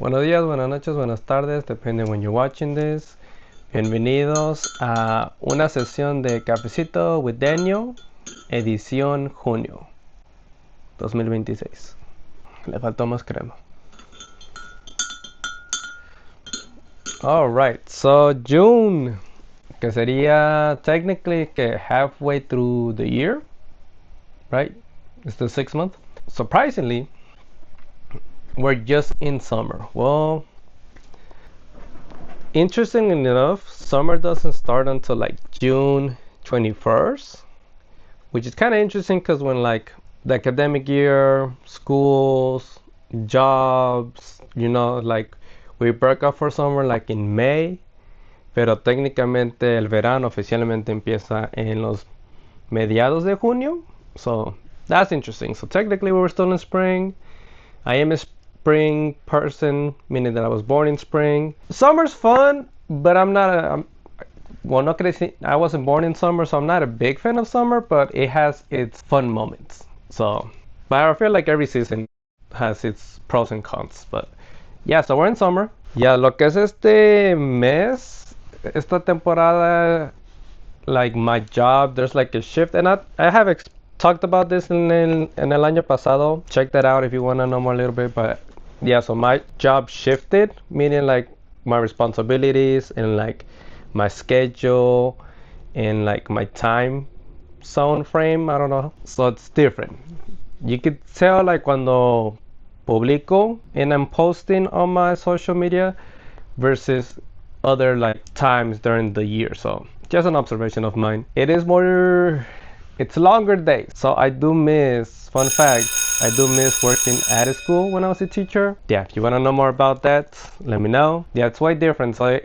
Buenos días, buenas noches, buenas tardes, depende when you're watching this. Bienvenidos a una sesión de Cafecito with Daniel, edición junio 2026. Le faltó más crema. Alright, so June, que sería technically que halfway through the year, right? It's the 6th month. Surprisingly, we're just in summer. Well, interestingly enough, summer doesn't start until like June 21st, which is kind of interesting because when like the academic year, schools, jobs, like we break up for summer like in May, pero técnicamente el verano oficialmente empieza en los mediados de junio. So that's interesting. So technically we were still in spring. I am a spring person, meaning that I was born in spring. Summer's fun, but I wasn't born in summer, so I'm not a big fan of summer, but it has its fun moments. So, but I feel like every season has its pros and cons. But yeah, so we're in summer. Yeah, lo que es este mes, esta temporada, like my job, there's like a shift, and I have talked about this en el año pasado. Check that out if you want to know more a little bit. But yeah, so my job shifted, meaning like my responsibilities and like my schedule and like my time zone frame, I don't know. So it's different. You could tell like cuando publico and I'm posting on my social media versus other like times during the year. So just an observation of mine. It's longer days. So I do miss, fun fact, I do miss working at a school when I was a teacher. Yeah, if you want to know more about that, let me know. Yeah, it's way different. So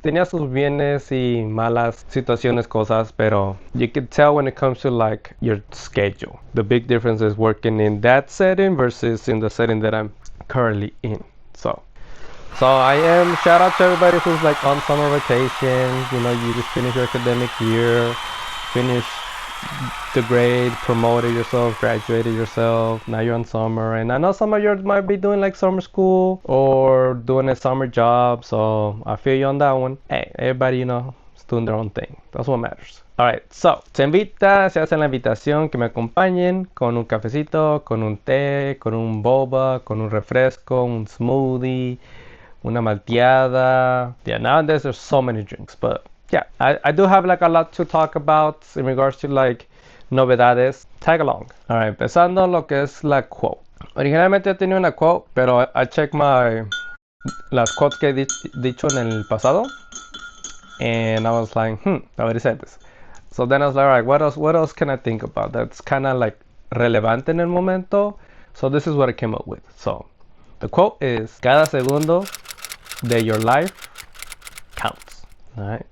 tenía sus bienes y malas situaciones, cosas, pero you could tell when it comes to like your schedule. The big difference is working in that setting versus in the setting that I'm currently in. So I am, shout out to everybody who's like on summer vacation. You just finished your academic year, finished the grade, promoted yourself, graduated yourself, now you're on summer. And I know some of you might be doing like summer school or doing a summer job, so I feel you on that one. Hey, everybody, is doing their own thing. That's what matters. Alright, so se hace la invitación que me acompañen con un cafecito, con un té, con un boba, con un refresco, un smoothie, una malteada. Yeah, nowadays there's so many drinks, but yeah, I do have like a lot to talk about in regards to like novedades. Tag along. Alright, empezando lo que es la quote. Originalmente yo tenía una quote, pero I checked las quotes que he dicho en el pasado, and I was like, I already said this. So then I was like, alright, what else can I think about that's kind of like relevante en el momento? So this is what I came up with. So the quote is, cada segundo de your life counts. Alright,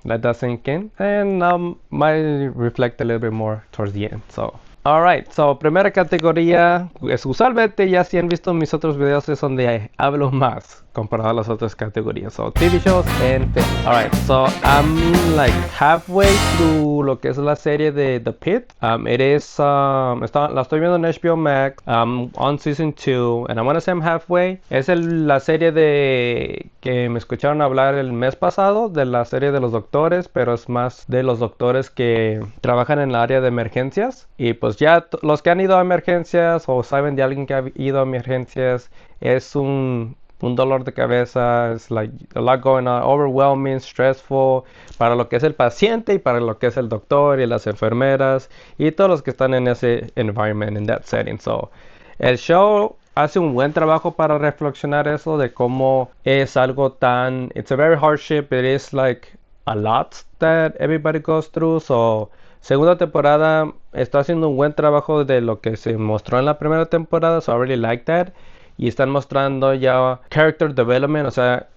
let that sink in, and might reflect a little bit more towards the end. So alright, so primera categoría, usualmente ya si han visto mis otros videos es donde hablo más comparado a las otras categorías. So TV shows and film. Alright, so I'm like halfway through lo que es la serie de The Pit. La estoy viendo en HBO Max. On season 2, and I want to say I'm halfway. Es la serie de que me escucharon hablar el mes pasado, de la serie de los doctores, pero es más de los doctores que trabajan en el área de emergencias. Y pues ya los que han ido a emergencias o saben de alguien que ha ido a emergencias, es un dolor de cabeza, es like a lot going on, overwhelming, stressful, para lo que es el paciente y para lo que es el doctor y las enfermeras y todos los que están en ese environment, in that setting. So, el show hace un buen trabajo para reflexionar eso de cómo es algo tan, it's a very hardship, it is like a lot that everybody goes through. So, segunda temporada está haciendo un buen trabajo de lo que se mostró en la primera temporada, so I really like that. Y están mostrando ya character development, o sea,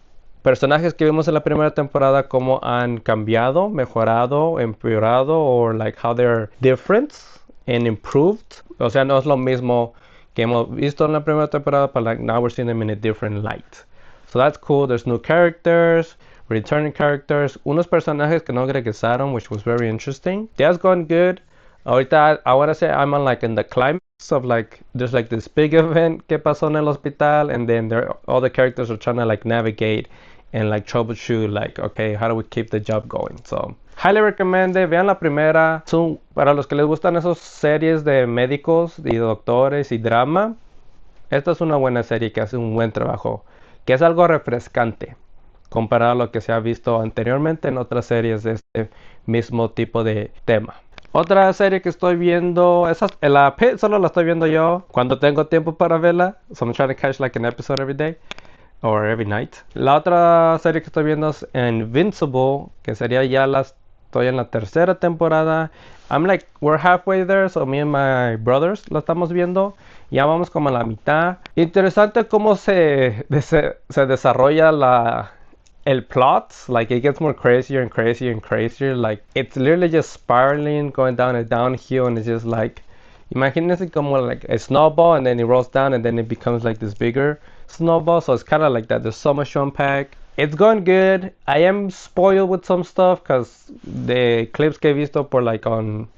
personajes que vimos en la primera temporada cómo han cambiado, mejorado, empeorado, or like how they're different and improved. O sea, no es lo mismo que hemos visto en la primera temporada, but like now we're seeing them in a different light. So that's cool. There's new characters, returning characters, unos personajes que no regresaron, which was very interesting. That's gone good. Ahorita, I want to say I'm on like in the climax of like there's like this big event que pasó en el hospital, and then all the characters are trying to like navigate and like troubleshoot like okay, how do we keep the job going? So highly recommend it. Vean la primera. Son, para los que les gustan esas series de médicos y doctores y drama, esta es una buena serie que hace un buen trabajo, que es algo refrescante comparado a lo que se ha visto anteriormente en otras series de este mismo tipo de tema. Otra serie que estoy viendo, esa, la Pit solo la estoy viendo yo cuando tengo tiempo para verla. So I'm trying to catch like an episode every day or every night. La otra serie que estoy viendo es Invincible, que sería ya estoy en la tercera temporada. I'm like, we're halfway there, so me and my brothers la estamos viendo. Ya vamos como a la mitad. Interesante cómo se desarrolla el plot. Like it gets more crazier and crazier and crazier. Like it's literally just spiraling, going down a downhill, and it's just like, imagínense como like a snowball, and then it rolls down, and then it becomes like this bigger snowball. So it's kind of like that. There's so much to unpack. It's going good. I am spoiled with some stuff because the clips que he visto por like on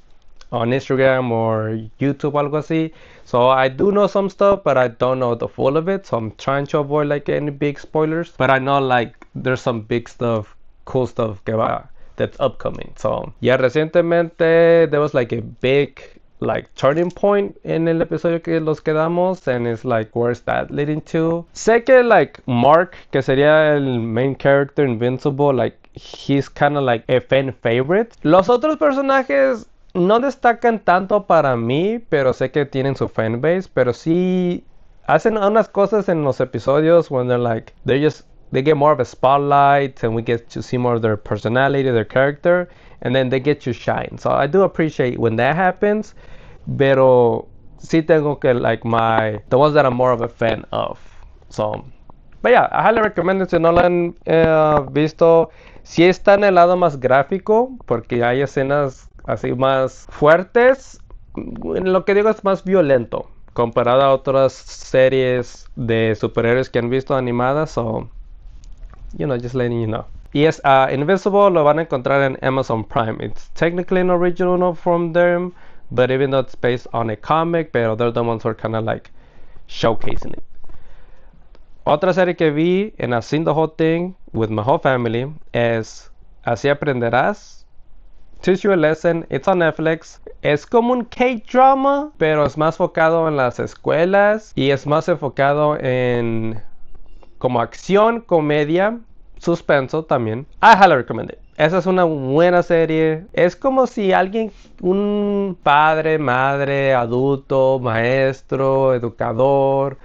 Instagram or YouTube o algo así. So I do know some stuff, but I don't know the full of it. So I'm trying to avoid like any big spoilers. But I know like there's some big stuff, cool stuff that's upcoming. So yeah, recientemente there was like a big like turning point en el episodio que los quedamos, and it's like where's that leading to. Sé que like Mark, que sería el main character Invincible, like he's kind of like a fan favorite. Los otros personajes no destacan tanto para mí, pero sé que tienen su fanbase, pero sí hacen unas cosas en los episodios when they're like they get more of a spotlight and we get to see more of their personality, their character, and then they get to shine. So I do appreciate when that happens, pero sí tengo que like the ones that I'm more of a fan of. So, but yeah, I highly recommend it si no lo han visto. Sí está en el lado más gráfico, porque hay escenas así más fuertes. Lo que digo es más violento comparado a otras series de superhéroes que han visto animadas. So, just letting you know. Y es Invincible, lo van a encontrar en Amazon Prime. It's technically an original from them, but even though it's based on a comic, pero they're the ones who are kind of like showcasing it. Otra serie que vi and I've seen the whole thing with my whole family es Así Aprenderás. Teach You a Lesson. It's on Netflix. Es como un K-drama, pero es más enfocado en las escuelas y es más enfocado en como acción, comedia, suspenso también. I highly recommend it. Esa es una buena serie. Es como si alguien, un padre, madre, adulto, maestro, educador,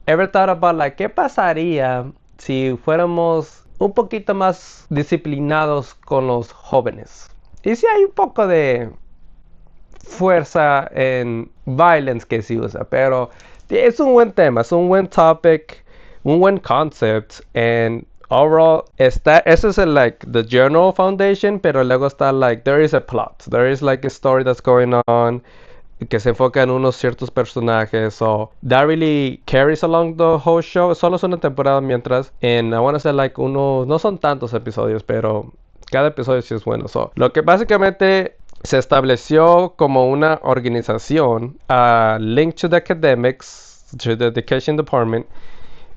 ever thought about like qué pasaría si fuéramos un poquito más disciplinados con los jóvenes. Y si hay un poco de fuerza en violence que se usa, pero es un buen tema, es un buen topic, un buen concept, and overall ese es el, like the general foundation, pero luego está like there is a plot, there is like a story that's going on que se enfoca en unos ciertos personajes, so that really carries along the whole show. Solo es una temporada mientras, and I want to say like no son tantos episodios, pero cada episodio sí es bueno. So, lo que básicamente se estableció como una organización, linked to the academics, to the education department,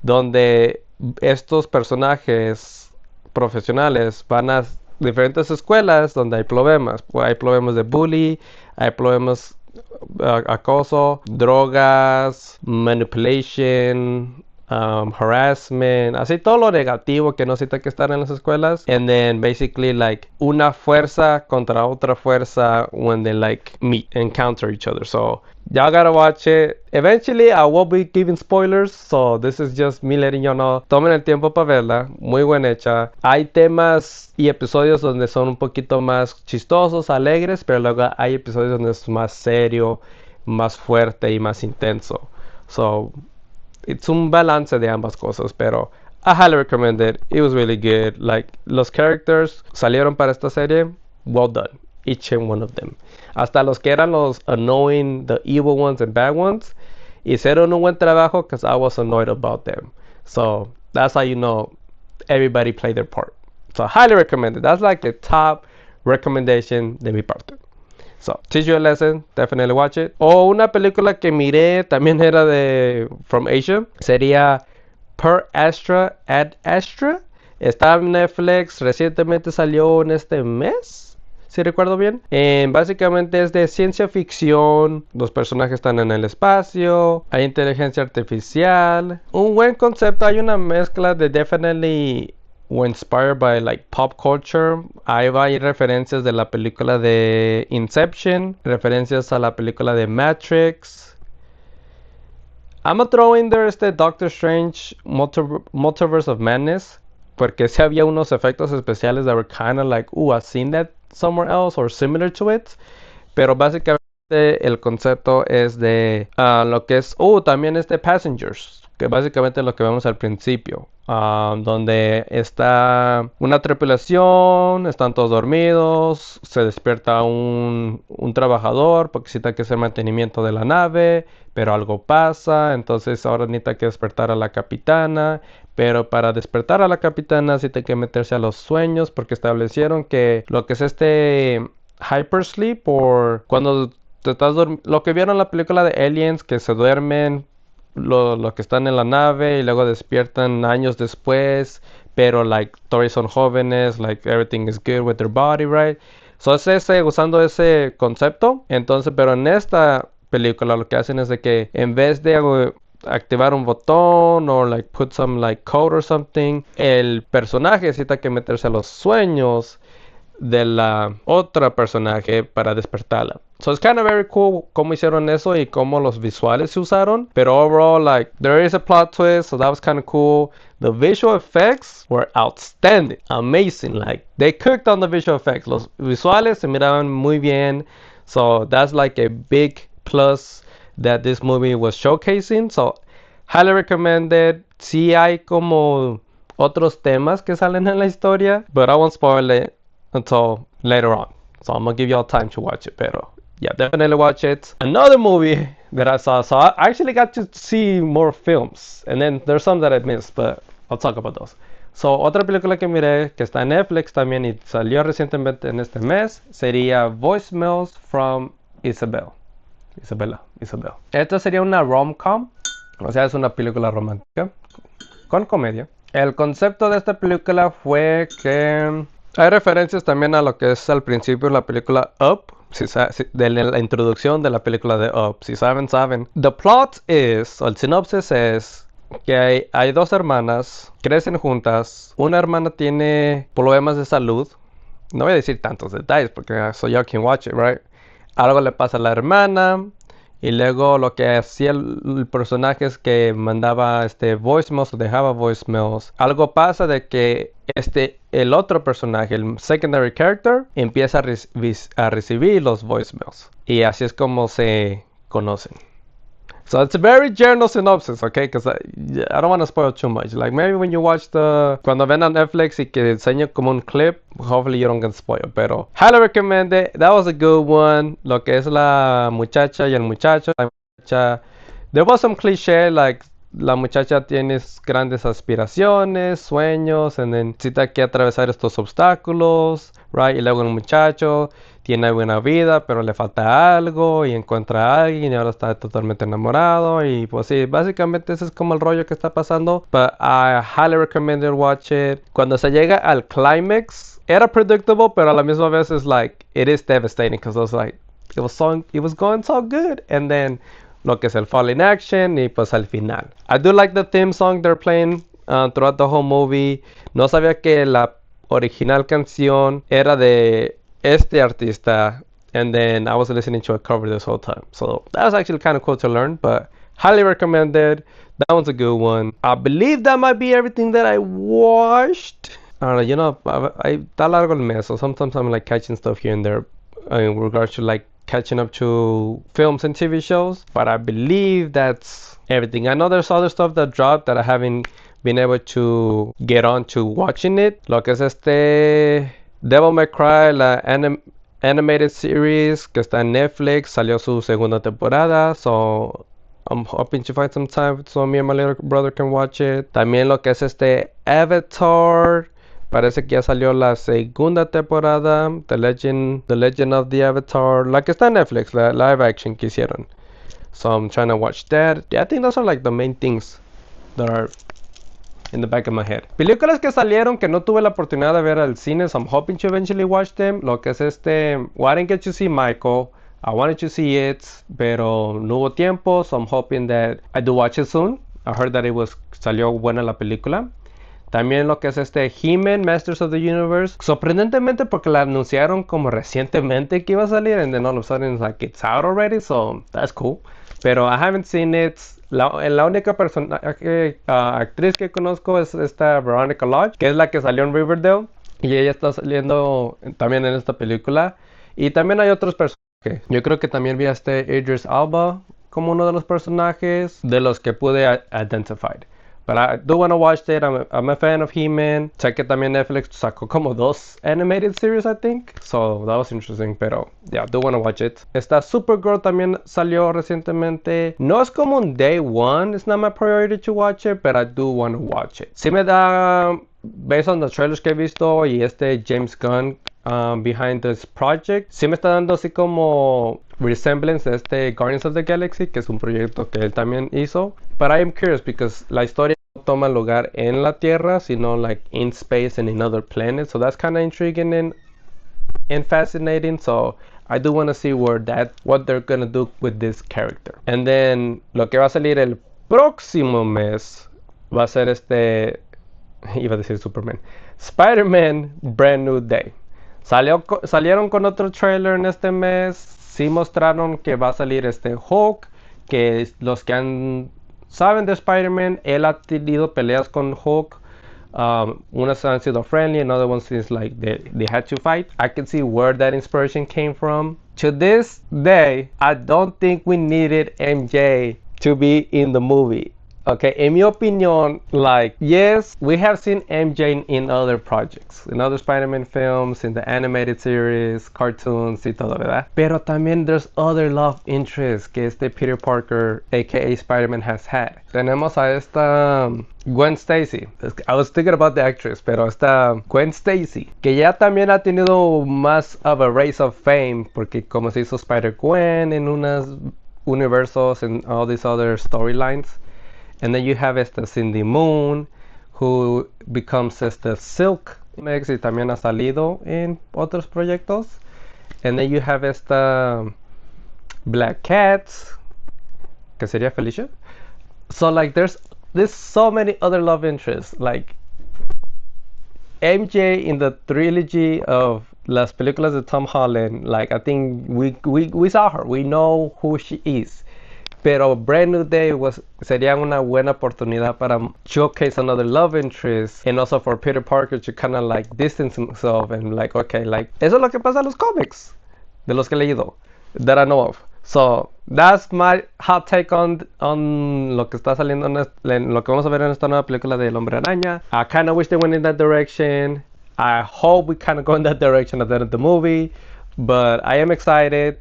donde estos personajes profesionales van a diferentes escuelas donde hay problemas. Hay problemas de bully, hay problemas acoso, drogas, manipulation, harassment, así todo lo negativo que no necesita que estar en las escuelas. And then basically like una fuerza contra otra fuerza when they like encounter each other. So y'all gotta watch it. Eventually I will be giving spoilers, so this is just me letting you know. Tomen el tiempo para verla, muy buena hecha. Hay temas y episodios donde son un poquito más chistosos, alegres, pero luego hay episodios donde es más serio, más fuerte y más intenso. So it's un balance de ambas cosas, pero I highly recommend it. It was really good. Like, los characters salieron para esta serie, well done. Each and one of them. Hasta los que eran los annoying, the evil ones and bad ones, hicieron un buen trabajo because I was annoyed about them. So, that's how you know everybody played their part. So, highly recommend it. That's like the top recommendation de mi parte. So, teach you a lesson, definitely watch it. O una película que miré, también era de From Asia, sería Per Astra Ad Astra. Está en Netflix, recientemente salió en este mes, si recuerdo bien. Básicamente es de ciencia ficción, los personajes están en el espacio, hay inteligencia artificial. Un buen concepto, hay una mezcla de definitely were inspired by like pop culture. Ahí va, hay referencias de la película de Inception, referencias a la película de Matrix. I'm gonna throw in there este Doctor Strange Multiverse of Madness, porque sí había unos efectos especiales that were kind of like, I've seen that somewhere else or similar to it. Pero básicamente el concepto es de lo que es, también este Passengers, que básicamente es lo que vemos al principio, donde está una tripulación, están todos dormidos, se despierta un trabajador porque necesita que hacer mantenimiento de la nave, pero algo pasa, entonces ahora necesita que despertar a la capitana. Pero para despertar a la capitana sí tiene que meterse a los sueños porque establecieron que lo que es este hypersleep o cuando te estás lo que vieron en la película de Aliens que se duermen lo que están en la nave y luego despiertan años después, pero like todavía son jóvenes, like everything is good with their body, right? So es ese, usando ese concepto. Entonces, pero en esta película lo que hacen es de que en vez de activar un botón o like put some like code or something, el personaje necesita que meterse a los sueños de la otra personaje para despertarla. So it's kind of very cool cómo hicieron eso y cómo los visuales se usaron. Pero overall, like, there is a plot twist, so that was kind of cool. The visual effects were outstanding, amazing. Like, they cooked on the visual effects. Los visuales se miraban muy bien. So that's like a big plus that this movie was showcasing. So highly recommended. Sí hay como otros temas que salen en la historia, but I won't spoil it until later on. So I'm gonna give y'all time to watch it, pero yeah, definitely watch it. Another movie that I saw, so I actually got to see more films, and then there's some that I missed, but I'll talk about those. So, otra película que miré, que está en Netflix también y salió recientemente en este mes, sería Voicemails from Isabel. Isabel. Esta sería una rom-com, o sea, es una película romántica con comedia. El concepto de esta película fue que hay referencias también a lo que es al principio la película Up, de la introducción de la película de Up. Si saben. The plot is, o el sinopsis es que hay dos hermanas, crecen juntas. Una hermana tiene problemas de salud. No voy a decir tantos detalles porque so y'all can watch it, right? Algo le pasa a la hermana. Y luego lo que hacía el personaje es que mandaba voicemails o dejaba voicemails. Algo pasa de que el otro personaje, el secondary character, empieza a recibir los voicemails. Y así es como se conocen. So it's a very general synopsis, okay? Because I don't want to spoil too much. Like maybe when you watch cuando ven a Netflix y que enseña como un clip, hopefully you don't get spoiled. Pero highly recommend it. That was a good one. Lo que es la muchacha y el muchacho. La muchacha, there was some cliché like la muchacha tiene grandes aspiraciones, sueños, y necesita que atravesar estos obstáculos, right? Y luego el muchacho tiene buena vida, pero le falta algo y encuentra a alguien y ahora está totalmente enamorado. Y pues sí, básicamente ese es como el rollo que está pasando. But I highly recommend you watch it. Cuando se llega al climax, era predictable, pero a la misma vez es like, it is devastating because it was going so good. And then lo que es el fall in action y pues al final. I do like the theme song they're playing throughout the whole movie. No sabía que la original canción era de este artista, and then I was listening to a cover this whole time. So that was actually kind of cool to learn, but highly recommended. That one's a good one. I believe that might be everything that I watched. I don't know, you know, I está largo el mes, so sometimes I'm like catching stuff here and there in regards to like catching up to films and TV shows, but I believe that's everything. I know there's other stuff that dropped that I haven't been able to get on to watching it. Lo que es Devil May Cry, la animated series que está en Netflix, salió su segunda temporada, so I'm hoping to find some time so me and my little brother can watch it. También lo que es Avatar, Parece que ya salió la segunda temporada, The Legend of the Avatar, la que está en Netflix, la live action que hicieron. So I'm trying to watch that. Yeah, I think those are like the main things that are in the back of my head. Películas que salieron que no tuve la oportunidad de ver al cine, so I'm hoping to eventually watch them. Lo que es well, I didn't get to see Michael. I wanted to see it, pero no hubo tiempo, so I'm hoping that I do watch it soon. I heard that salió buena la película. También lo que es He-Man, Masters of the Universe. Sorprendentemente porque la anunciaron como recientemente que iba a salir, and then all of a sudden it's like it's out already, so that's cool. Pero I haven't seen it. La única actriz que conozco es esta Veronica Lodge, que es la que salió en Riverdale. Y ella está saliendo también en esta película. Y también hay otros personajes. Yo creo que también vi a Idris Elba como uno de los personajes de los que pude identificar. But I do want to watch it. I'm a fan of He-Man. Sé que también Netflix sacó como 2 animated series, I think. So that was interesting. Pero yeah, I do want to watch it. Esta Supergirl también salió recientemente. No es como un day one. It's not my priority to watch it, but I do want to watch it. Sí me da, based on the trailers que he visto y James Gunn behind this project, sí me está dando así como resemblance de Guardians of the Galaxy, que es un proyecto que él también hizo. But I am curious because la historia no toma lugar en la Tierra, sino like in space and in other planets. So that's kind of intriguing and fascinating. So I do want to see what they're gonna do with this character. And then lo que va a salir el próximo mes va a ser iba a decir Superman, Spider-Man Brand New Day. Salieron con otro trailer en este mes. Sí mostraron que va a salir Hulk, que los que saben de Spider-Man, él ha tenido peleas con Hulk. Unas han sido friendly, and other ones is like they had to fight. I can see where that inspiration came from. To this day, I don't think we needed MJ to be in the movie. Okay, in mi opinion, like, yes, we have seen MJ in other projects, in other Spider-Man films, in the animated series, cartoons y todo, ¿verdad? Pero también there's other love interests que Peter Parker, aka Spider-Man, has had. Tenemos a esta Gwen Stacy. I was thinking about the actress, pero esta Gwen Stacy, que ya también ha tenido más of a race of fame, porque como se hizo Spider-Gwen en unos universos and all these other storylines. And then you have Cindy Moon, who becomes Silk y también ha salido en otros proyectos. And then you have Black Cat, que sería Felicia. So like there's so many other love interests. Like MJ in the trilogy of las películas de Tom Holland, like I think we saw her. We know who she is. Pero Brand New Day sería una buena oportunidad para showcase another love interest, and also for Peter Parker to kind of like distance himself and like, okay, like, eso es lo que pasa en los cómics, de los que he leído, that I know of. So, that's my hot take on lo que está saliendo, lo que vamos a ver en esta nueva película de El Hombre Araña. I kind of wish they went in that direction. I hope we kind of go in that direction at the end of the movie. But I am excited.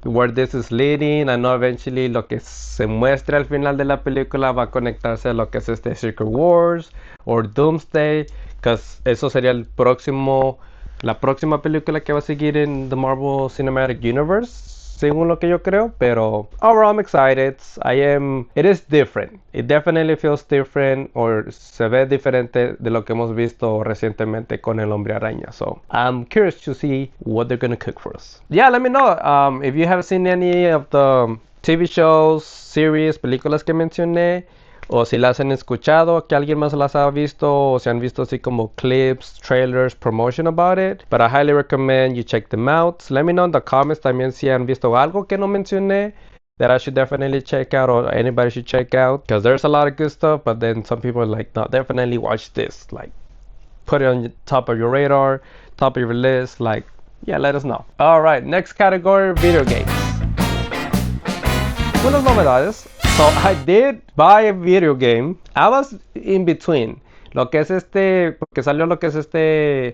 Where this is leading. I know eventually lo que se muestre al final de la película va a conectarse a lo que es Secret Wars or Doomsday, because eso sería la próxima película que va a seguir en the Marvel Cinematic Universe, según lo que yo creo. Pero overall I'm excited. It is different. It definitely feels different, or se ve diferente de lo que hemos visto recientemente con El Hombre Araña. So I'm curious to see what they're gonna cook for us. Yeah, let me know if you have seen any of the TV shows, series, películas que mencioné, o si las han escuchado, que alguien más las ha visto, o si han visto así como clips, trailers, promotion about it. But I highly recommend you check them out. Let me know in the comments también si han visto algo que no mencioné that I should definitely check out, or anybody should check out, because there's a lot of good stuff, but then some people are like, no, definitely watch this. Like, put it on the top of your radar, top of your list. Like, yeah, let us know. All right, next category, video games. Unas novedades. So I did buy a video game. I was in between. Lo que es porque salió lo que es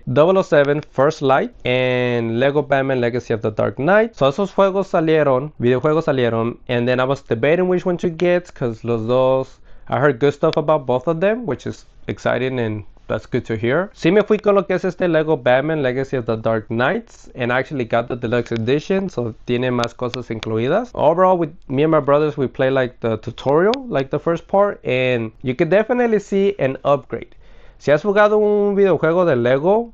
007 First Light and Lego Batman Legacy of the Dark Knight. So esos videojuegos salieron, and then I was debating which one to get, because los dos, I heard good stuff about both of them, which is exciting and that's good to hear. Sí me fui con lo que es este Lego Batman Legacy of the Dark Knights, and I actually got the deluxe edition, so tiene más cosas incluidas. Overall, with me and my brothers, we play like the tutorial, like the first part, and you can definitely see an upgrade. Si has jugado un videojuego de Lego,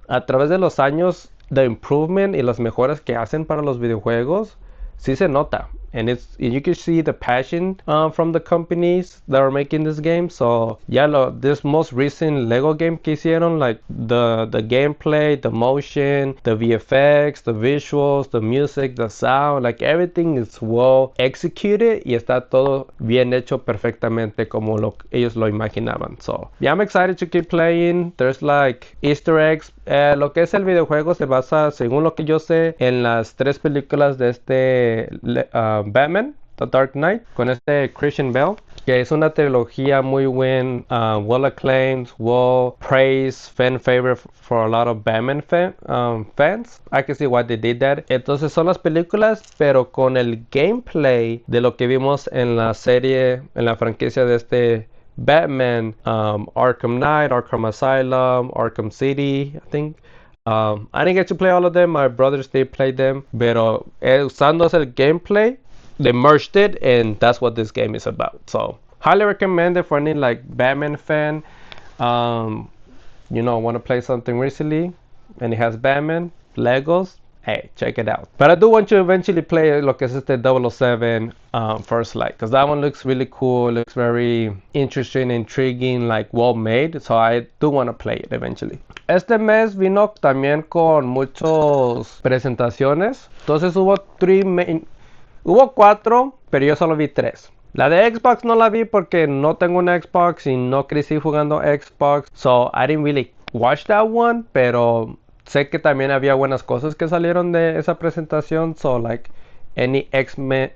a través de los años, the improvement y las mejoras que hacen para los videojuegos, sí se nota. And you can see the passion from the companies that are making this game. So yeah, this most recent Lego game que hicieron, like the gameplay, the motion, the VFX, the visuals, the music, the sound, like everything is well executed y está todo bien hecho perfectamente como ellos lo imaginaban. So yeah, I'm excited to keep playing. There's like Easter eggs. Lo que es el videojuego se basa, según lo que yo sé, en las 3 películas de este Batman, The Dark Knight, con este Christian Bale, que es una trilogía muy buena, well acclaimed, well praised, fan favorite for a lot of Batman fans. I can see why they did that. Entonces son las películas, pero con el gameplay de lo que vimos en la serie, en la franquicia de este Batman, Arkham Knight, Arkham Asylum, Arkham City, I think. I didn't get to play all of them. My brothers did play them. Pero usando el gameplay, they merged it, and that's what this game is about. So highly recommend it for any like Batman fan. Want to play something recently, and it has Batman, Legos. Hey, check it out. But I do want to eventually play lo que es este 007 First Light, because that one looks really cool, looks very interesting, intriguing, like well made. So I do want to play it eventually. Este mes vino también con muchas presentaciones. Entonces hubo 4, pero yo solo vi 3. La de Xbox no la vi porque no tengo una Xbox y no crecí jugando Xbox. So I didn't really watch that one, pero sé que también había buenas cosas que salieron de esa presentación. So like any X-Men,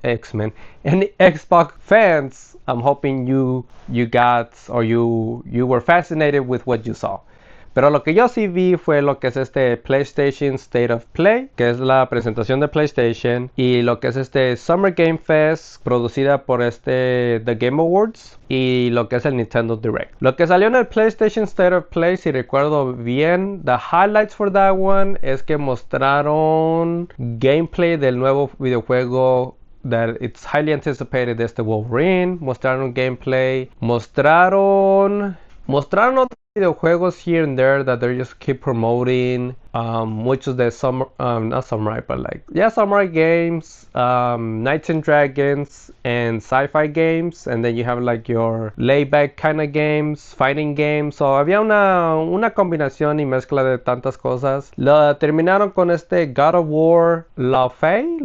any Xbox fans, I'm hoping you got or you were fascinated with what you saw. Pero lo que yo sí vi fue lo que es este PlayStation State of Play, que es la presentación de PlayStation, y lo que es este Summer Game Fest, producida por The Game Awards, y lo que es el Nintendo Direct. Lo que salió en el PlayStation State of Play, si recuerdo bien, the highlights for that one es que mostraron gameplay del nuevo videojuego that it's highly anticipated de este Wolverine. Mostraron gameplay, mostraron otros videojuegos here and there that they just keep promoting. Muchos de not samurai, but like samurai games, Knights and Dragons, and sci-fi games, and then you have like your layback kind of games, fighting games. So había una combinación y mezcla de tantas cosas. La terminaron con este God of War La Fey.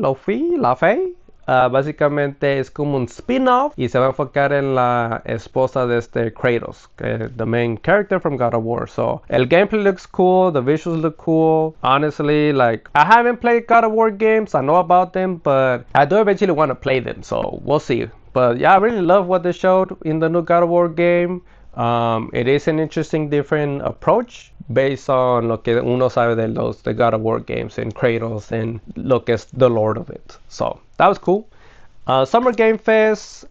Básicamente es como un spin-off y se va a enfocar en la esposa de este Kratos, the main character from God of War. So el gameplay looks cool, the visuals look cool. Honestly, like I haven't played God of War games, I know about them, but I do eventually want to play them, so we'll see. But yeah, I really love what they showed in the new God of War game. It is an interesting, different approach based on lo que uno sabe de the God of War games and Kratos and lo que es the Lord of it. So that was cool. Summer Game Fest,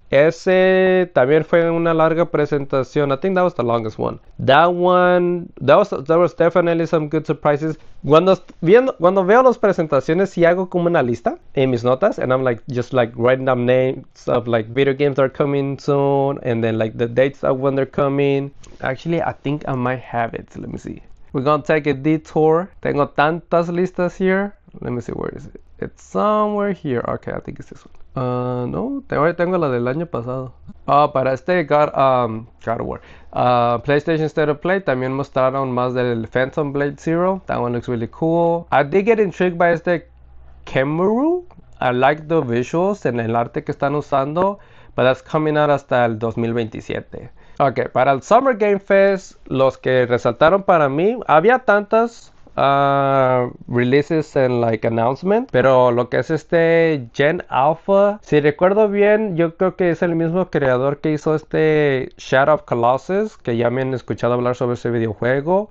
ese también fue una larga presentación. I think that was the longest one. There was definitely some good surprises. Cuando veo las presentaciones, sí hago como una lista en mis notas, and I'm like just like writing down names of like video games that are coming soon, and then like the dates of when they're coming. Actually, I think I might have it. Let me see. We're gonna take a detour. Tengo tantas listas here. Let me see, where is it? It's somewhere here. Okay, I think it's this one. No, tengo la del año pasado. Para este God of War. PlayStation State of Play también mostraron más del Phantom Blade Zero. That one looks really cool. I did get intrigued by este Kemuru. I like the visuals and el arte que están usando, but that's coming out hasta el 2027. Ok, para el Summer Game Fest, los que resaltaron para mí, había tantas releases and like announcement, pero lo que es este Gen Alpha, si recuerdo bien, yo creo que es el mismo creador que hizo este Shadow of Colossus, que ya me han escuchado hablar sobre ese videojuego,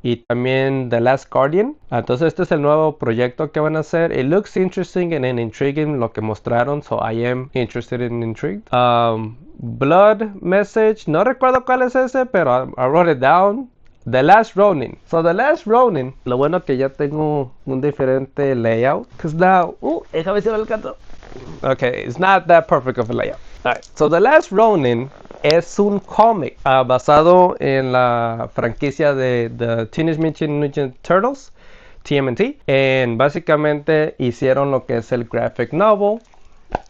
y también The Last Guardian. Entonces este es el nuevo proyecto que van a hacer. It looks interesting and intriguing lo que mostraron, so I am interested and intrigued. Blood Message. No recuerdo cuál es ese, pero I wrote it down. The Last Ronin. So The Last Ronin. Lo bueno que ya tengo un diferente layout. Because now, déjame ver el gato. Okay, it's not that perfect of a layout. Alright, so The Last Ronin es un cómic basado en la franquicia de The Teenage Mutant Ninja Turtles, TMNT. And básicamente hicieron lo que es el graphic novel,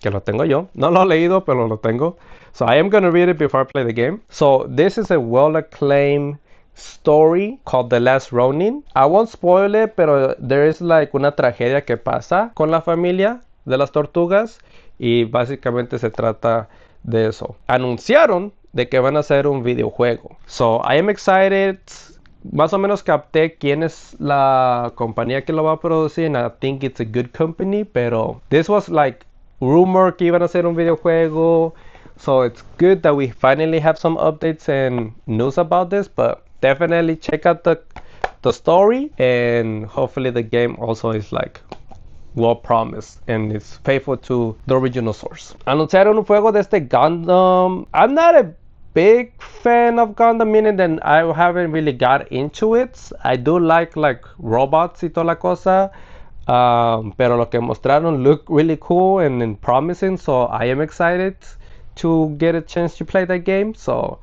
que lo tengo yo. No lo he leído, pero lo tengo. So I am going to read it before I play the game. So this is a well-acclaimed story called The Last Ronin. I won't spoil it, pero there is like una tragedia que pasa con la familia de las tortugas y básicamente se trata de eso. Anunciaron de que van a hacer un videojuego. So I am excited. Más o menos capté quién es la compañía que lo va a producir, and I think it's a good company, pero this was like rumor que iban a hacer un videojuego. So it's good that we finally have some updates and news about this, but definitely check out the story, and hopefully the game also is like well promised and it's faithful to the original source. Anunciaron un juego de este Gundam. I'm not a big fan of Gundam, meaning that I haven't really got into it. I do like robots y toda la cosa. Pero lo que mostraron look really cool and promising, so I am excited to get a chance to play that game. So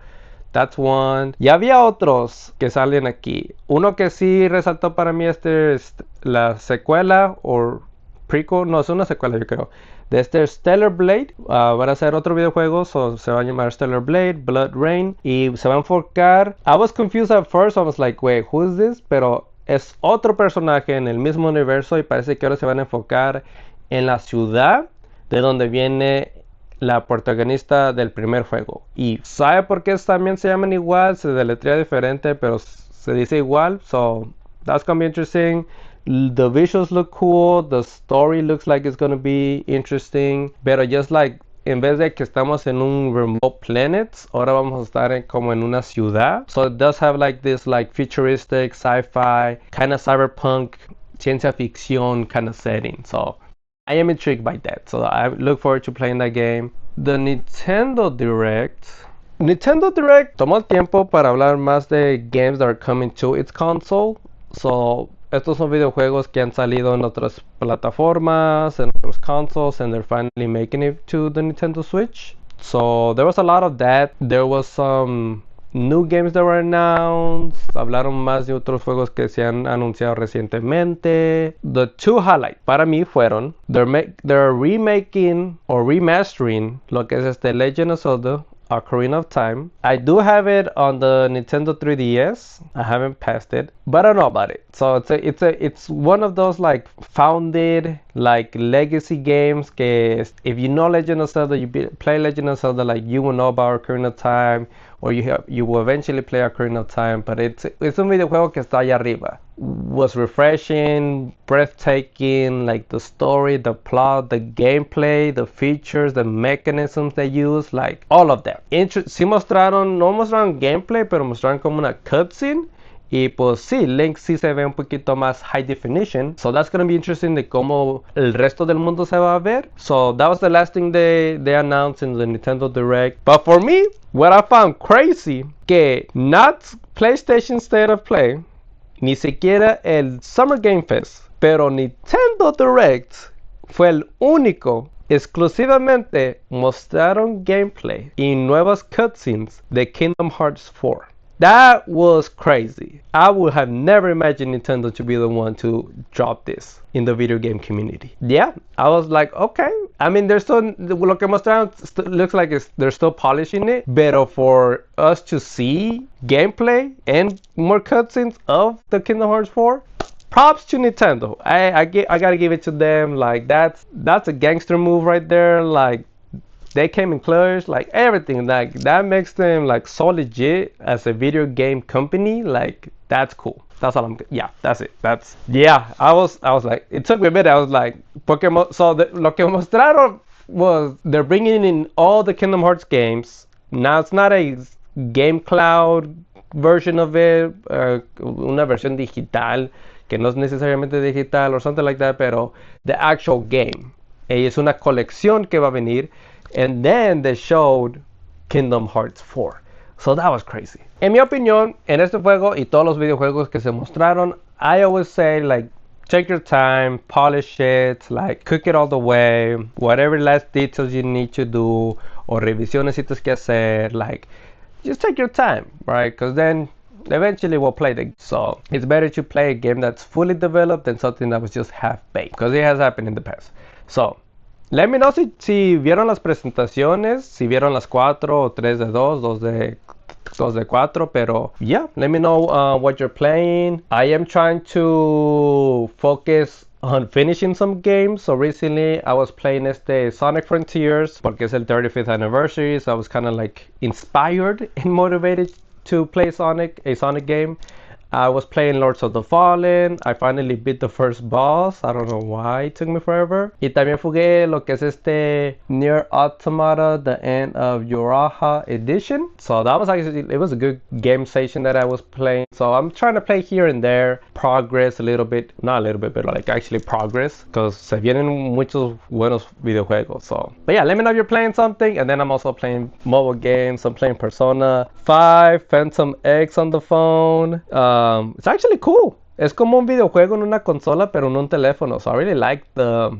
that's one. Y había otros que salen aquí. Uno que sí resaltó para mí es la secuela o prequel, no es una secuela yo creo, de este Stellar Blade. Van a hacer otro videojuego, so se va a llamar Stellar Blade, Blood Rain, y se va a enfocar. I was confused at first, I was like, wait, who is this? Pero es otro personaje en el mismo universo y parece que ahora se van a enfocar en la ciudad de donde viene la protagonista del primer juego. Y sabe por qué también se llaman igual, se deletrea diferente, pero se dice igual. So that's gonna be interesting. The visuals look cool, the story looks like it's gonna be interesting, pero just like en vez de que estamos en un remote planet, ahora vamos a estar como en una ciudad. So it does have like this like futuristic sci-fi kind of cyberpunk ciencia ficción kind of setting. So I am intrigued by that. So I look forward to playing that game. The Nintendo Direct tomó el tiempo para hablar más de games that are coming to its console. So estos son videojuegos que han salido en otras plataformas, en otros consoles, and they're finally making it to the Nintendo Switch. So there was a lot of that. There was some new games that were announced. Hablaron más de otros juegos que se han anunciado recientemente. The two highlights para mí fueron they're remaking or remastering lo que es Legend of Zelda Ocarina of Time. I do have it on the Nintendo 3DS. I haven't passed it, but I know about it. So it's one of those like founded like legacy games que if you know Legend of Zelda, play Legend of Zelda, like you will know about Ocarina of Time, or you will eventually play Ocarina of Time. But it's un videojuego que está allá arriba. Was refreshing, breathtaking, like the story, the plot, the gameplay, the features, the mechanisms they use, like all of that. Sí no mostraron gameplay, pero mostraron como una cutscene. Y pues sí, Link sí se ve un poquito más high definition. So that's gonna be interesting de cómo el resto del mundo se va a ver. So that was the last thing they announced in the Nintendo Direct. But for me, what I found crazy, que not PlayStation State of Play, ni siquiera el Summer Game Fest, pero Nintendo Direct fue el único exclusivamente mostraron gameplay y nuevas cutscenes de Kingdom Hearts 4. That was crazy. I would have never imagined Nintendo to be the one to drop this in the video game community. Yeah, I was like, okay. I mean, lo que mostraron looks like they're still polishing it, but for us to see gameplay and more cutscenes of the Kingdom Hearts 4, props to Nintendo. I gotta give it to them. Like that's a gangster move right there. Like they came in clutch, like everything. Like that makes them like so legit as a video game company. Like that's cool. That's all yeah, that's it. I was like, it took me a bit. I was like, Pokemon. So lo que mostraron was they're bringing in all the Kingdom Hearts games. Now it's not a Game Cloud version of it, una versión digital que no es necesariamente digital or something like that, pero the actual game. Es una colección que va a venir. And then they showed Kingdom Hearts 4. So that was crazy. En mi opinión, en este juego y todos los videojuegos que se mostraron, I always say like take your time, polish it, like cook it all the way, whatever last details you need to do or revisiones necesitas que hacer, like just take your time, right? Because then eventually we'll play the game. So it's better to play a game that's fully developed than something that was just half-baked, because it has happened in the past. So let me know si vieron las presentaciones, si vieron las 4 o 3 de 2, 2 de 4, pero yeah, let me know what you're playing. I am trying to focus on finishing some games. So recently I was playing Sonic Frontiers porque es el 35th anniversary, so I was kind of like inspired and motivated to play a Sonic game. I was playing Lords of the Fallen. I finally beat the first boss. I don't know why it took me forever. Y también jugué lo que es Nier Automata, The End of Uraha Edition. So that was actually, it was a good game session that I was playing. So I'm trying to play here and there, progress a little bit, not a little bit, but like actually progress, because se vienen muchos buenos videojuegos. So, but yeah, let me know if you're playing something. And then I'm also playing mobile games. I'm playing Persona 5, Phantom X on the phone. It's actually cool. Es como un videojuego en una consola, pero en un teléfono. So I really like the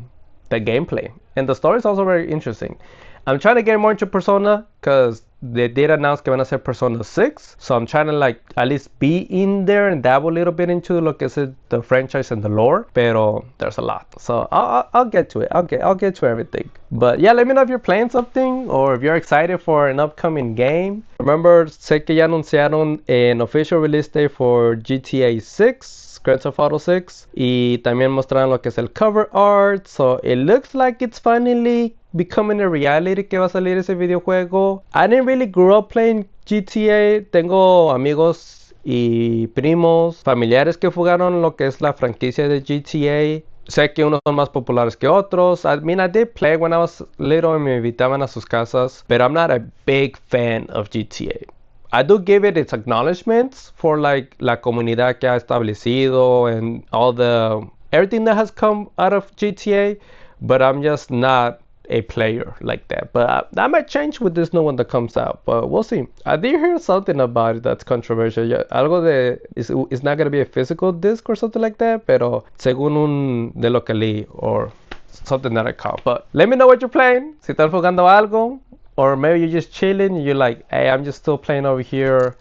gameplay. And the story is also very interesting. I'm trying to get more into Persona because they did announce que van a hacer Persona 6. So I'm trying to like at least be in there and dabble a little bit into lo que es the franchise and the lore. Pero there's a lot. So I'll get to it. I'll get to everything. But yeah, let me know if you're playing something or if you're excited for an upcoming game. Remember, sé que ya anunciaron an official release date for GTA 6, Grand Theft Auto 6. Y también mostraron lo que es el cover art. So it looks like it's finally becoming a reality que va a salir ese videojuego. I didn't really grow up playing GTA. Tengo amigos y primos, familiares que jugaron lo que es la franquicia de GTA. Sé que unos son más populares que otros. I mean, I did play when I was little and me invitaban a sus casas, but I'm not a big fan of GTA. I do give it its acknowledgments for like la comunidad que ha establecido and everything that has come out of GTA, but I'm just not a player like that. But that might change with this new one that comes out, but we'll see. I did hear something about it that's controversial. Algo de it's not going to be a physical disc or something like that, pero según de lo que leí or something that I caught. But let me know what you're playing. Si estás jugando algo, or maybe you're just chilling and you're like, hey, I'm just still playing over here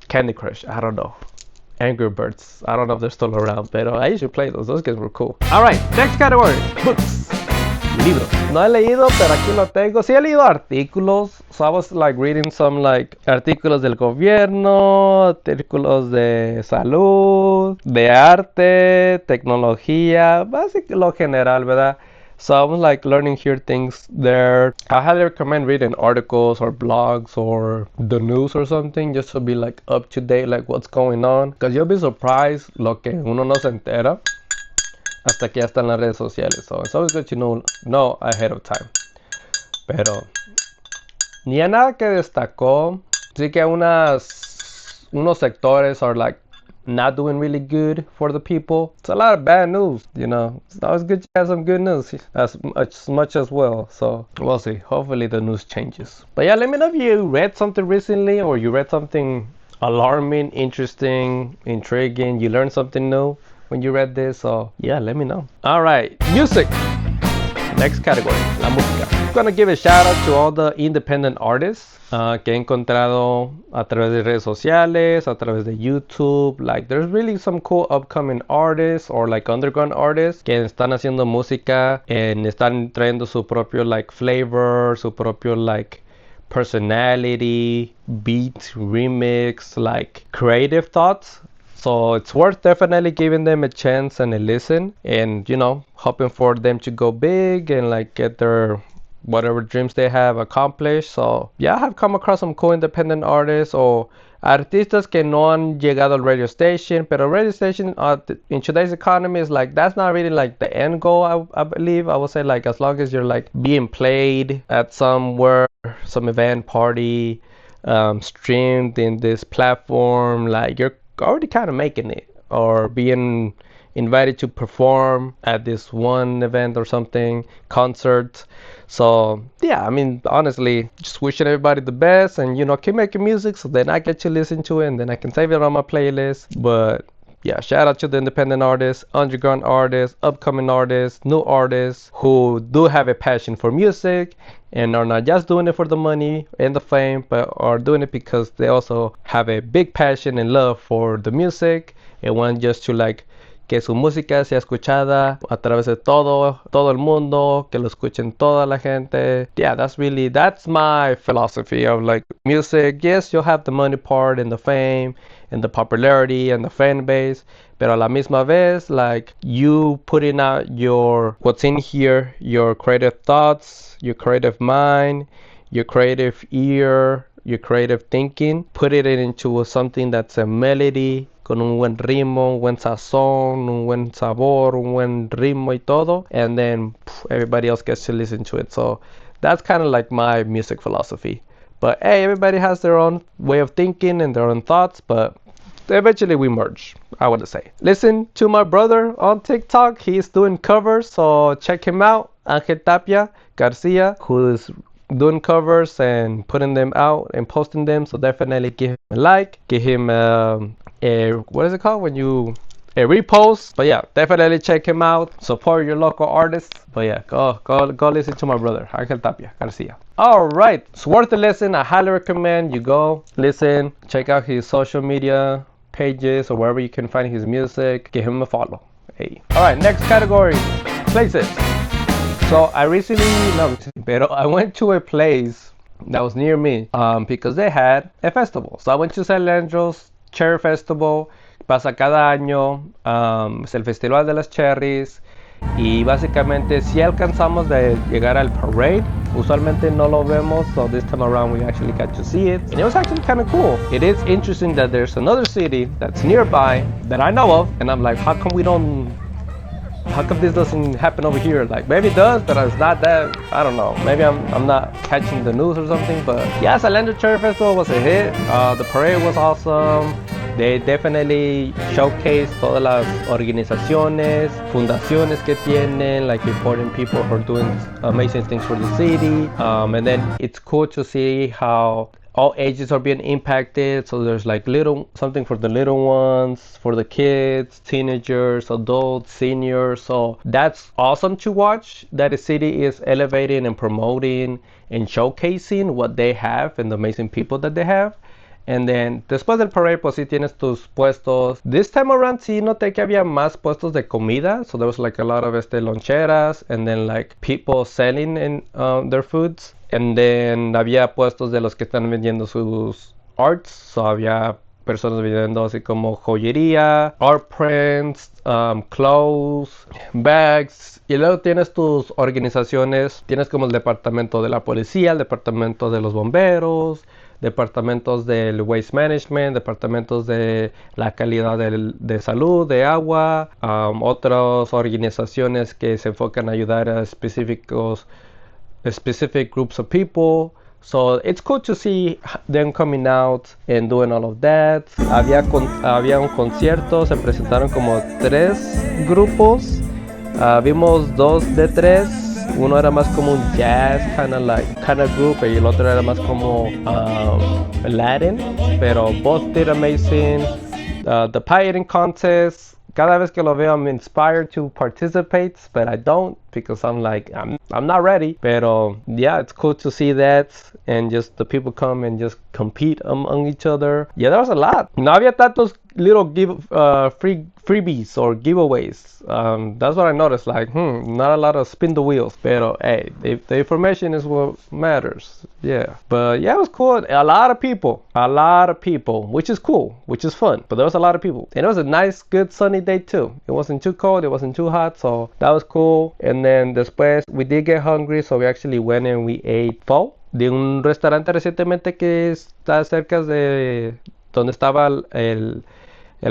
Candy Crush. I don't know. Angry Birds. I don't know if they're still around, but I usually play those. Those games were cool. All right, next category, books. Libros. No he leído, pero aquí lo tengo. Sí he leído artículos. So I was like reading some like artículos del gobierno, artículos de salud, de arte, tecnología, básicamente lo general, ¿verdad? So I was like learning here things there. I highly recommend reading articles or blogs or the news or something just to be like up to date, like what's going on. Because you'll be surprised lo que uno no se entera hasta que ya están las redes sociales. So it's always good to know ahead of time. Pero ni a nada que destacó. Sí que unos sectores are like not doing really good for the people. It's a lot of bad news, you know. It's always good to have some good news as much as well. So we'll see. Hopefully the news changes. But yeah, let me know if you read something recently or you read something alarming, interesting, intriguing. You learned something new when you read this. So yeah, let me know. All right, music. Next category, la música. I'm gonna give a shout out to all the independent artists que he encontrado a través de redes sociales, a través de YouTube. Like, there's really some cool upcoming artists or like underground artists que están haciendo música and están trayendo su propio like flavor, su propio like personality, beat, remix, like creative thoughts. So it's worth definitely giving them a chance and a listen and, you know, hoping for them to go big and like get their whatever dreams they have accomplished. So yeah, I have come across some cool independent artists or artistas que no han llegado al radio station, pero radio station in today's economy is like, that's not really like the end goal. I believe I would say like as long as you're like being played at somewhere, some event, party, streamed in this platform, like you're already kind of making it, or being invited to perform at this one event or something, concert. So yeah, I mean, honestly, just wishing everybody the best, and keep making music so then I get to listen to it and then I can save it on my playlist. But yeah, shout out to the independent artists, underground artists, upcoming artists, new artists who do have a passion for music and are not just doing it for the money and the fame, but are doing it because they also have a big passion and love for the music and want just to like que su música sea escuchada a través de todo el mundo, que lo escuchen toda la gente. Yeah, that's my philosophy of like music. Yes, you'll have the money part and the fame and the popularity and the fan base, pero a la misma vez, like you putting out what's in here, your creative thoughts, your creative mind, your creative ear, your creative thinking, put it into something that's a melody, con un buen ritmo, un buen sazón, un buen sabor, un buen ritmo y todo, and then everybody else gets to listen to it. So that's kind of like my music philosophy. But hey, everybody has their own way of thinking and their own thoughts, but eventually we merge, I would say. Listen to my brother on TikTok. He's doing covers, so check him out. Angel Tapia Garcia, who is doing covers and putting them out and posting them. So definitely give him a like, give him what is it called when you a repost. But yeah, definitely check him out. Support your local artists. But yeah, go listen to my brother Angel Tapia Garcia. All right, it's worth a listen. I highly recommend you go listen, check out his social media pages or wherever you can find his music. Give him a follow. Hey. All right, next category, places. So I I went to a place that was near me because they had a festival. So I went to San Leandro's Cherry Festival. Pasa cada año, es el Festival de las Cherries. Y básicamente si alcanzamos de llegar al parade. Usualmente no lo vemos, so this time around we actually got to see it. And it was actually kind of cool. It is interesting that there's another city that's nearby that I know of, and I'm like, how come this doesn't happen over here? Like maybe it does, but it's not that. I don't know. Maybe I'm not catching the news or something. But yeah, Salendo Cherry Festival was a hit. The parade was awesome. They definitely showcase todas las organizaciones, fundaciones que tienen, like important people who are doing amazing things for the city. And then it's cool to see how all ages are being impacted. So there's like something for the little ones, for the kids, teenagers, adults, seniors. So that's awesome to watch, that the city is elevating and promoting and showcasing what they have and the amazing people that they have. And then después del parade, pues sí tienes tus puestos. This time around sí noté que había más puestos de comida. So there was like a lot of loncheras and then like people selling in, their foods. And then había puestos de los que están vendiendo sus arts. So había personas vendiendo así como joyería, art prints, clothes, bags. Y luego tienes tus organizaciones. Tienes como el departamento de la policía, el departamento de los bomberos, departamentos del waste management, departamentos de la calidad de salud, de agua, otras organizaciones que se enfocan a ayudar a specific groups of people. So it's cool to see them coming out and doing all of that. Había un concierto, se presentaron como 3 grupos. Vimos 2 de 3. Uno era más como un jazz kind of group y el otro era más como Latin, pero both did amazing. The pie eating contest, cada vez que lo veo I'm inspired to participate, but I don't because I'm like I'm not ready. Pero yeah, it's cool to see that and just the people come and just compete among each other. Yeah, there was a lot. No había tantos little freebies or giveaways. That's what I noticed. Like, not a lot of spin the wheels. Pero hey, the information is what matters. Yeah. But yeah, it was cool. A lot of people, which is cool, which is fun. But there was a lot of people, and it was a nice, good sunny day too. It wasn't too cold, it wasn't too hot, so that was cool. And then después we did get hungry, so we actually went and we ate pho de un restaurante recientemente que está cerca de donde estaba el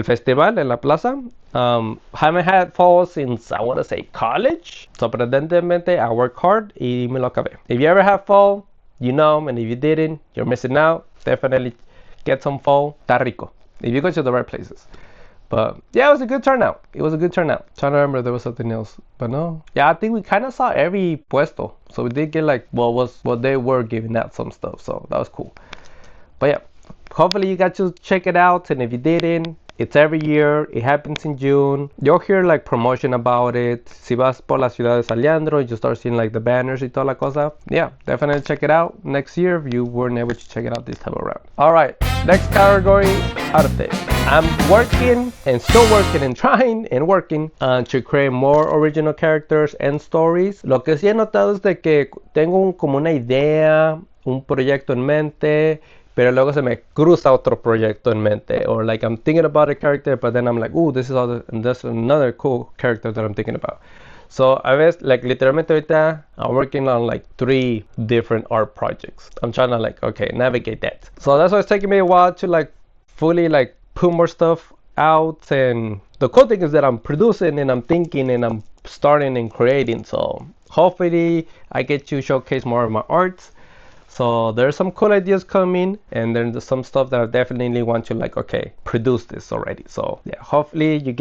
festival en la plaza. Haven't had pho since I want to say college. Sorprendentemente, I worked hard y me lo acabé. If you ever have pho, you know, and if you didn't, you're missing out. Definitely get some pho. Está rico. If you go to the right places. But yeah, it was a good turnout. It was a good turnout. Trying to remember there was something else, but no. Yeah, I think we kind of saw every puesto, so we did get like what they were giving out some stuff, so that was cool. But yeah, hopefully you got to check it out, and if you didn't, it's every year. It happens in June. You'll hear like promotion about it. Si vas por la ciudad de San Leandro, you start seeing like the banners y toda la cosa. Yeah, definitely check it out next year if you weren't able to check it out this time around. All right, next category, arte. I'm working and still working and trying and working to create more original characters and stories. Lo que sí he notado es de que tengo como una idea, un proyecto en mente, pero luego se me cruza otro proyecto en mente, or like I'm thinking about a character, but then I'm like, ooh, this is other, and that's another cool character that I'm thinking about. So I was like literalmente ahorita I'm working on like 3 different art projects. I'm trying to like, okay, navigate that. So that's why it's taking me a while to like fully like put more stuff out. And the cool thing is that I'm producing and I'm thinking and I'm starting and creating. So hopefully I get to showcase more of my art. So there's some cool ideas coming, and then there's some stuff that I definitely want to like, okay, produce this already. So yeah, hopefully you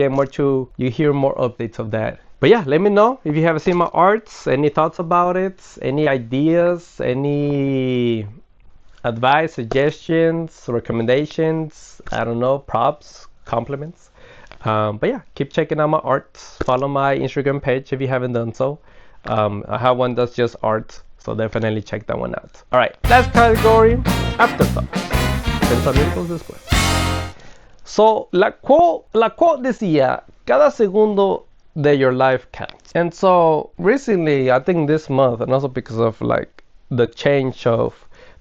hear more updates of that. But yeah, let me know if you have seen my arts, any thoughts about it, any ideas, any advice, suggestions, recommendations, I don't know, props, compliments. But yeah, keep checking out my art. Follow my Instagram page if you haven't done so. I have one that's just art. So definitely check that one out. All right, last category, afterthoughts. Pensamientos después. So la quote decía, cada segundo de your life counts. And so recently, I think this month, and also because of like the change of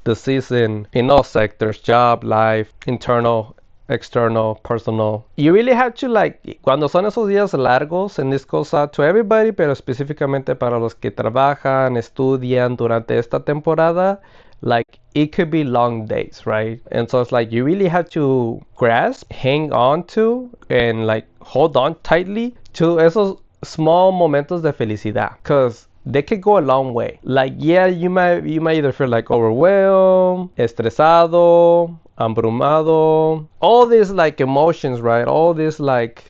the season in all sectors, job, life, internal, external, personal. You really have to like, cuando son esos días largos, and this goes out to everybody, pero específicamente para los que trabajan, estudian durante esta temporada, like it could be long days, right? And so it's like you really have to grasp, hang on to, and like hold on tightly to esos small momentos de felicidad, because they could go a long way. Like, yeah, you might either feel like overwhelmed, estresado, abrumado, all these like emotions, right? All this like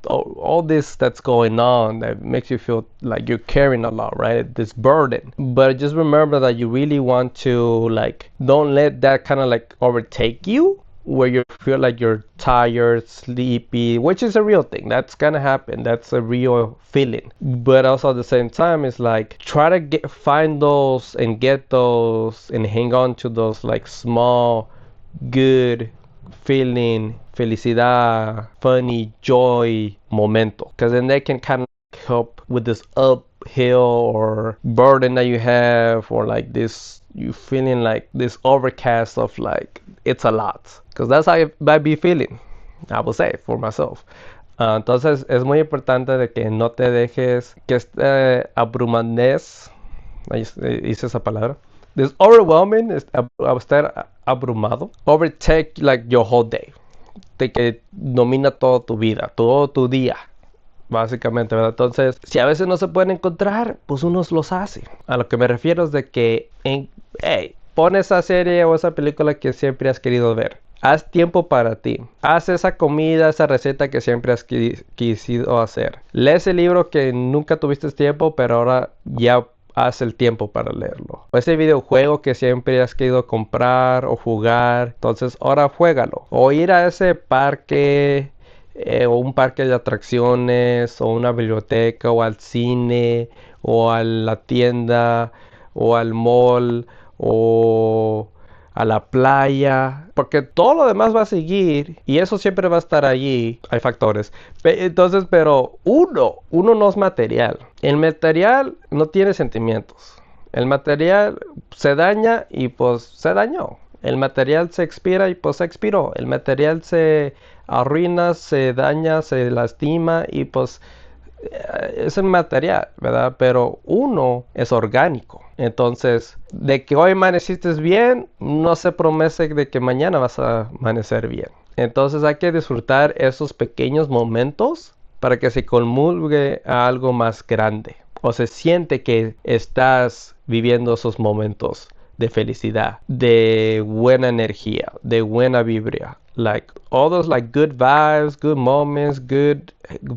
all this that's going on that makes you feel like you're carrying a lot, right? This burden. But just remember that you really want to like, don't let that kind of like overtake you, where you feel like you're tired, sleepy, which is a real thing. That's gonna happen. That's a real feeling. But also at the same time, it's like try to find those and get those and hang on to those like small, good feeling, felicidad, funny, joy, momento. Because then they can kind of help with this uphill or burden that you have, or like this, you feeling like this overcast of like, it's a lot. Because that's how I might be feeling, I will say, for myself. Entonces es muy importante de que no te dejes que este abrumadez, hice esa palabra, this overwhelming, estar abrumado, overtake like your whole day, de que domina toda tu vida, todo tu día, básicamente, ¿verdad? Entonces, si a veces no se pueden encontrar, pues uno los hace. A lo que me refiero es de que, hey, pon esa serie o esa película que siempre has querido ver. Haz tiempo para ti. Haz esa comida, esa receta que siempre has quisido hacer. Lee ese libro que nunca tuviste tiempo, pero ahora ya haz el tiempo para leerlo. O ese videojuego que siempre has querido comprar o jugar, entonces ahora juégalo. O ir a ese parque, o un parque de atracciones, o una biblioteca, o al cine, o a la tienda, o al mall, o a la playa, porque todo lo demás va a seguir y eso siempre va a estar allí. Hay factores. Entonces, pero uno no es material. El material no tiene sentimientos. El material se daña y pues se dañó. El material se expira y pues se expiró. El material se arruina, se daña, se lastima y pues es el material, ¿verdad? Pero uno es orgánico. Entonces, de que hoy amaneciste bien, no se promete de que mañana vas a amanecer bien. Entonces hay que disfrutar esos pequeños momentos para que se comulgue a algo más grande. O se siente que estás viviendo esos momentos de felicidad, de buena energía, de buena vibra. like all those like good vibes, good moments, good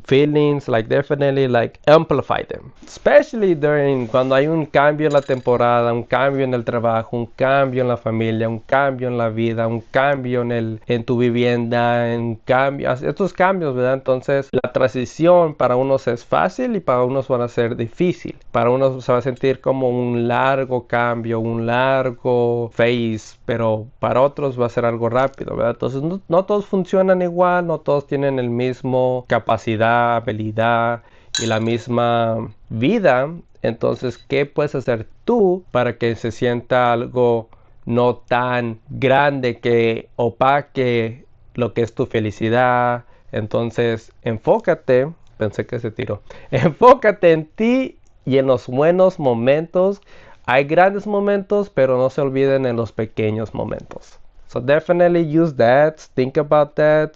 feelings, like definitely like amplify them. Especially during cuando hay un cambio en la temporada, un cambio en el trabajo, un cambio en la familia, un cambio en la vida, un cambio en tu vivienda, en cambios, estos cambios, ¿verdad? Entonces la transición para unos es fácil y para unos van a ser difícil. Para unos se va a sentir como un largo cambio, un largo phase, pero para otros va a ser algo rápido, ¿verdad? Entonces no todos funcionan igual, no todos tienen el mismo capacidad, habilidad y la misma vida. Entonces, ¿qué puedes hacer tú para que se sienta algo no tan grande que opaque lo que es tu felicidad? Entonces, enfócate, pensé que se tiró, enfócate en ti y en los buenos momentos. Hay grandes momentos, pero no se olviden en los pequeños momentos. So definitely use that, think about that,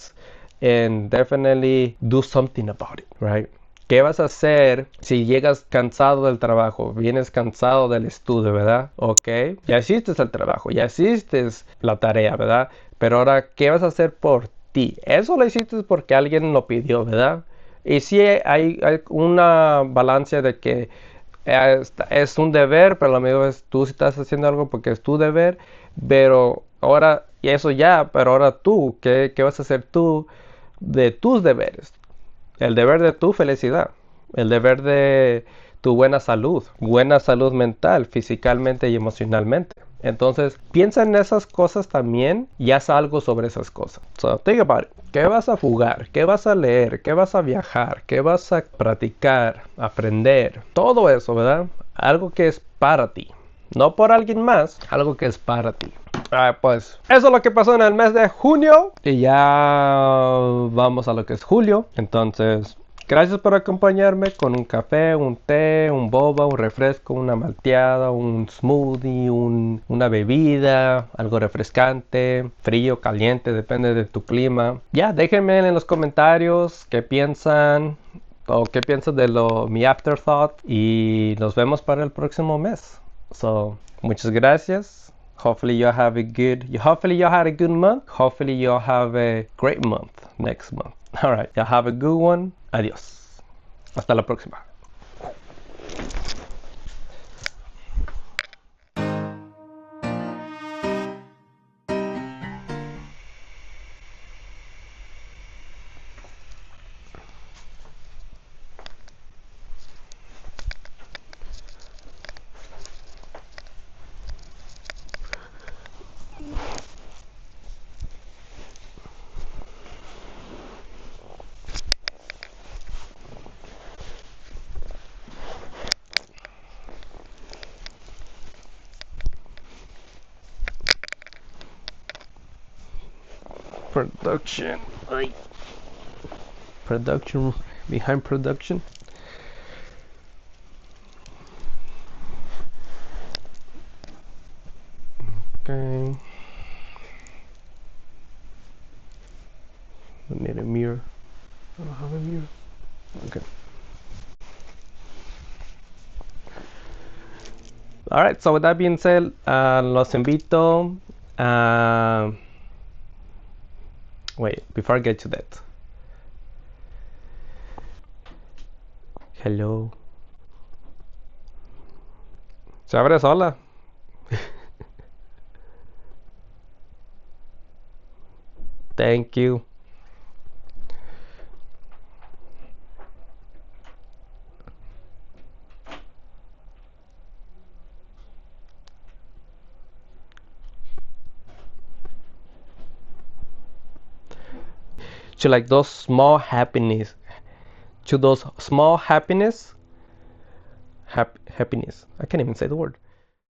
and definitely do something about it, right? ¿Qué vas a hacer si llegas cansado del trabajo? Vienes cansado del estudio, ¿verdad? Ok, ya hiciste el trabajo, ya hiciste la tarea, ¿verdad? Pero ahora, ¿qué vas a hacer por ti? Eso lo hiciste porque alguien lo pidió, ¿verdad? Y sí hay una balanza de que es un deber, pero lo mismo es tú si estás haciendo algo porque es tu deber, pero ahora, y eso ya, pero ahora tú, ¿qué vas a hacer tú de tus deberes? El deber de tu felicidad, el deber de tu buena salud mental, físicamente y emocionalmente. Entonces, piensa en esas cosas también y haz algo sobre esas cosas. So, think about it. ¿Qué vas a jugar? ¿Qué vas a leer? ¿Qué vas a viajar? ¿Qué vas a practicar? Aprender. Todo eso, ¿verdad? Algo que es para ti. No por alguien más, algo que es para ti. Pues eso es lo que pasó en el mes de junio. Y ya vamos a lo que es julio. Entonces, gracias por acompañarme con un café, un té, un boba, un refresco, una malteada, un smoothie, una bebida, algo refrescante, frío, caliente, depende de tu clima. Ya, déjenme en los comentarios qué piensan o qué piensan de mi afterthought. Y nos vemos para el próximo mes. So, muchas gracias. Hopefully you have a hopefully you had a good month. Hopefully you'll have a great month next month. All right, y'all have a good one. Adiós. Hasta la próxima. Production. Production behind production. Okay. I need a mirror. I don't have a mirror. Okay. Alright, so with that being said, los invito a... Wait, before I get to that. Hello. Se abre sola. Thank you. To like those small happiness. To those small happiness. Happiness. I can't even say the word.